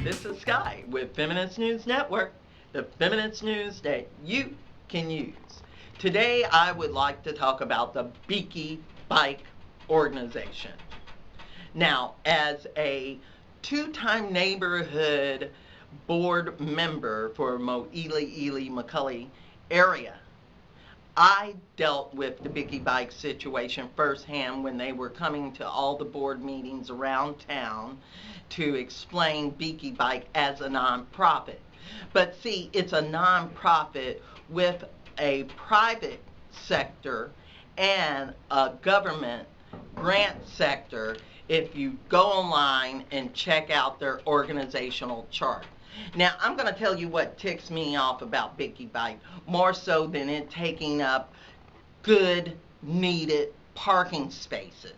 This is Sky with Feminist News Network, the feminist news that you can use. Today I would like to talk about the Biki Bike organization. Now, as a two-time neighborhood board member for Mo'ili-McCully area, I dealt with the Biki Bike situation firsthand when they were coming to all the board meetings around town to explain Biki Bike as a nonprofit. But see, it's a nonprofit with a private sector and a government grant sector if you go online and check out their organizational chart. Now, I'm going to tell you what ticks me off about Biki Bike, more so than it taking up good, needed parking spaces,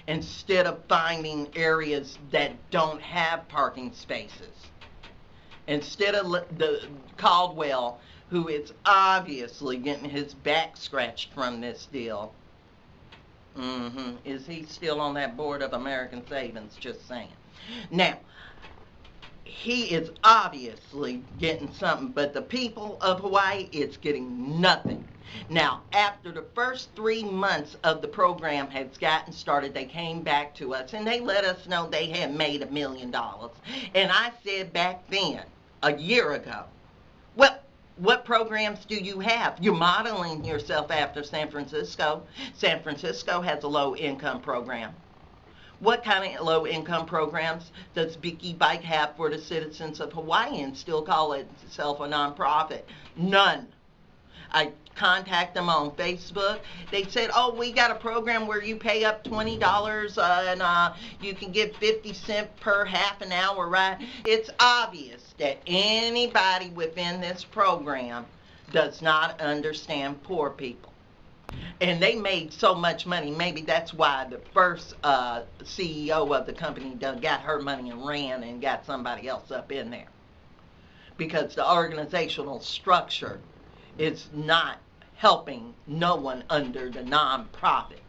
instead of finding areas that don't have parking spaces. Instead of the Caldwell, who is obviously getting his back scratched from this deal. Is he still on that board of American Savings? Just saying. Now, he is obviously getting something, but the people of Hawaii, it's getting nothing. Now, after the first 3 months of the program has gotten started, they came back to us and they let us know they had made $1 million. And I said back then, a year ago, well, what programs do you have? You're modeling yourself after San Francisco. San Francisco has a low-income program. What kind of low-income programs does Biki Bike have for the citizens of Hawaii and still call itself a nonprofit? None. I contact them on Facebook. They said, oh, we got a program where you pay up $20 and you can get 50 cents per half an hour, right? It's obvious that anybody within this program does not understand poor people. And they made so much money, maybe that's why the first CEO of the company got her money and ran and got somebody else up in there. Because the organizational structure is not helping no one under the nonprofit.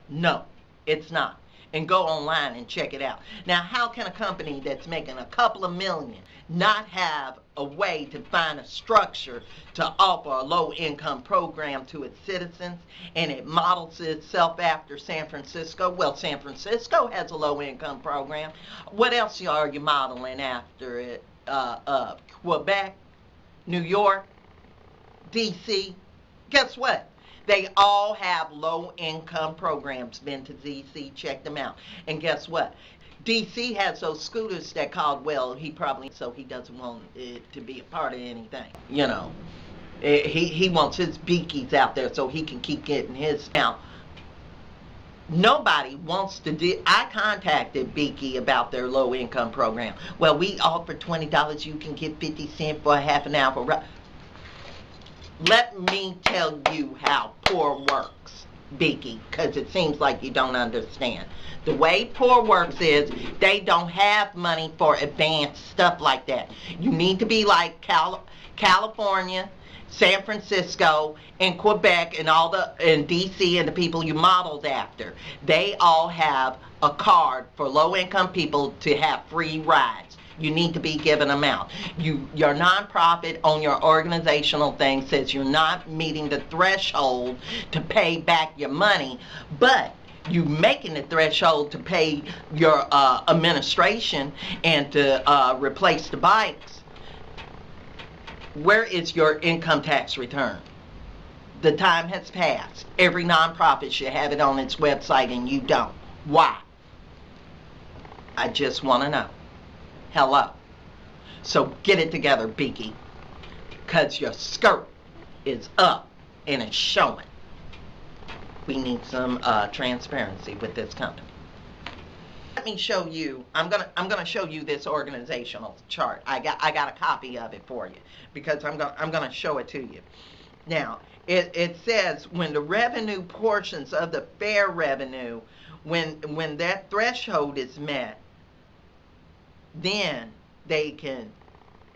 No, it's not. And go online and check it out. Now, how can a company that's making a couple of million not have a way to find a structure to offer a low-income program to its citizens, and it models itself after San Francisco? Well, San Francisco has a low-income program. What else are you modeling after it? Quebec, New York, D.C. Guess what? They all have low-income programs. Been to D.C., check them out. And guess what? D.C. has those scooters that Caldwell, he doesn't want it to be a part of anything. You know, he wants his Bikis out there so he can keep getting his. Now, nobody wants to do. I contacted Biki about their low-income program. Well, we offer $20. You can get 50 cents for a half an hour. Let me tell you how poor works, Biki, because it seems like you don't understand. The way poor works is they don't have money for advanced stuff like that. You need to be like California, San Francisco, and Quebec, and DC, and the people you modeled after. They all have a card for low-income people to have free rides. You need to be given them out. Your nonprofit on your organizational thing says you're not meeting the threshold to pay back your money, but you making the threshold to pay your administration and to replace the bikes. Where is your income tax return? The time has passed. Every nonprofit should have it on its website and you don't. Why? I just want to know. Hello. So get it together, Biki, because your skirt is up and it's showing. We need some transparency with this company. Let me show you. I'm gonna show you this organizational chart. I got a copy of it for you because I'm gonna show it to you. Now it says when the revenue portions of the fair revenue, when that threshold is met, then they can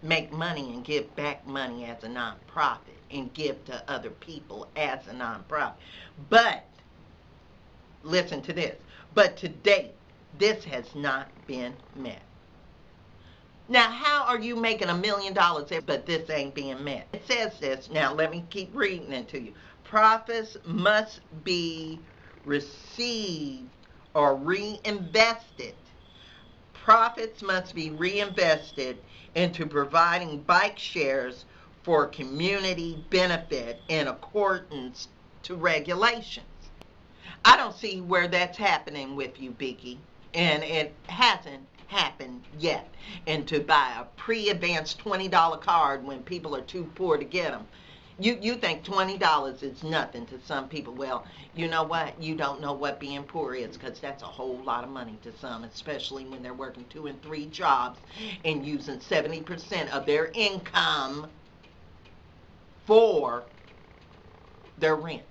make money and give back money as a nonprofit and give to other people as a nonprofit. But listen to this. But to date, this has not been met. Now, how are you making $1 million, but this ain't being met? It says this. Now, let me keep reading it to you. Profits must be received or reinvested. Profits must be reinvested into providing bike shares for community benefit in accordance to regulations. I don't see where that's happening with you, Biki, and it hasn't happened yet. And to buy a pre-advanced $20 card when people are too poor to get them. You think $20 is nothing to some people. Well, you know what? You don't know what being poor is, because that's a whole lot of money to some, especially when they're working 2 and 3 jobs and using 70% of their income for their rent.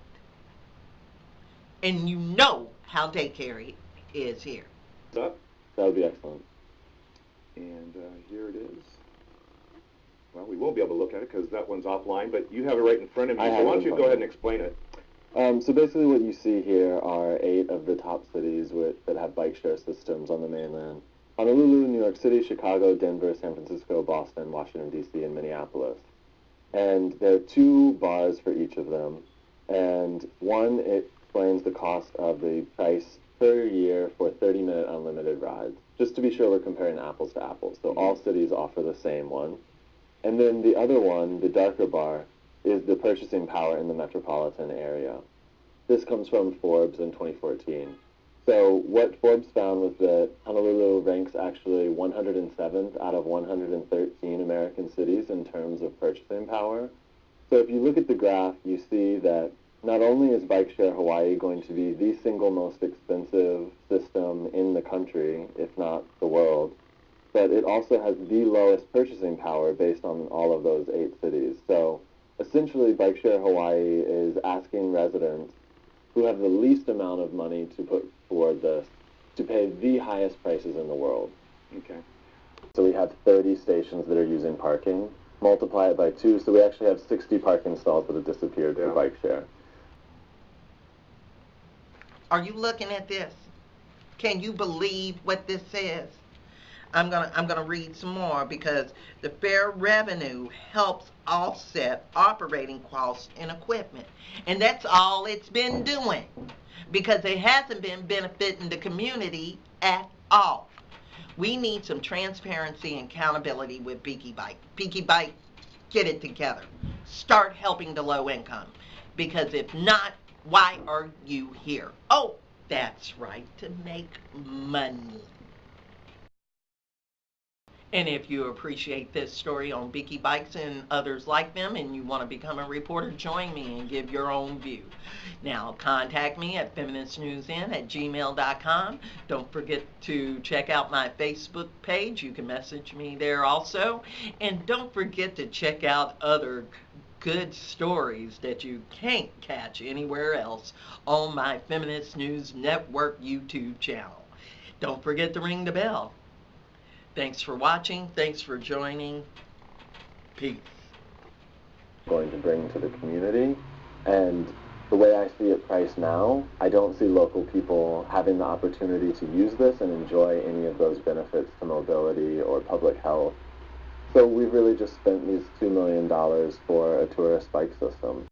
And you know how daycare is here. That would be excellent. And here it is. Well, we won't be able to look at it because that one's offline, but you have it right in front of you. So why don't you go ahead and explain it? So basically what you see here are 8 of the top cities that have bike share systems on the mainland. Honolulu, New York City, Chicago, Denver, San Francisco, Boston, Washington, D.C., and Minneapolis. And there are 2 bars for each of them. And one, it explains the cost of the price per year for 30-minute unlimited rides. Just to be sure we're comparing apples to apples. So all cities offer the same one. And then the other one, the darker bar, is the purchasing power in the metropolitan area. This comes from Forbes in 2014. So what Forbes found was that Honolulu ranks actually 107th out of 113 American cities in terms of purchasing power. So if you look at the graph, you see that not only is Bike Share Hawaii going to be the single most expensive system in the country, if not the world, but it also has the lowest purchasing power based on all of those 8 cities. So essentially, Bike Share Hawaii is asking residents who have the least amount of money to put toward this to pay the highest prices in the world. Okay. So we have 30 stations that are using parking. Multiply it by 2, so we actually have 60 parking stalls that have disappeared for Bike Share. Are you looking at this? Can you believe what this says? I'm gonna read some more, because the fair revenue helps offset operating costs and equipment. And that's all it's been doing, because it hasn't been benefiting the community at all. We need some transparency and accountability with Biki Bike. Biki Bike, get it together. Start helping the low income, because if not, why are you here? Oh, that's right, to make money. And if you appreciate this story on Biki Bikes and others like them, and you want to become a reporter, join me and give your own view. Now, contact me at FeministNewsN@gmail.com. Don't forget to check out my Facebook page. You can message me there also. And don't forget to check out other good stories that you can't catch anywhere else on my Feminist News Network YouTube channel. Don't forget to ring the bell. Thanks for watching. Thanks for joining. Peace. Going to bring to the community, and the way I see it priced now, I don't see local people having the opportunity to use this and enjoy any of those benefits to mobility or public health. So we've really just spent these $2 million for a tourist bike system.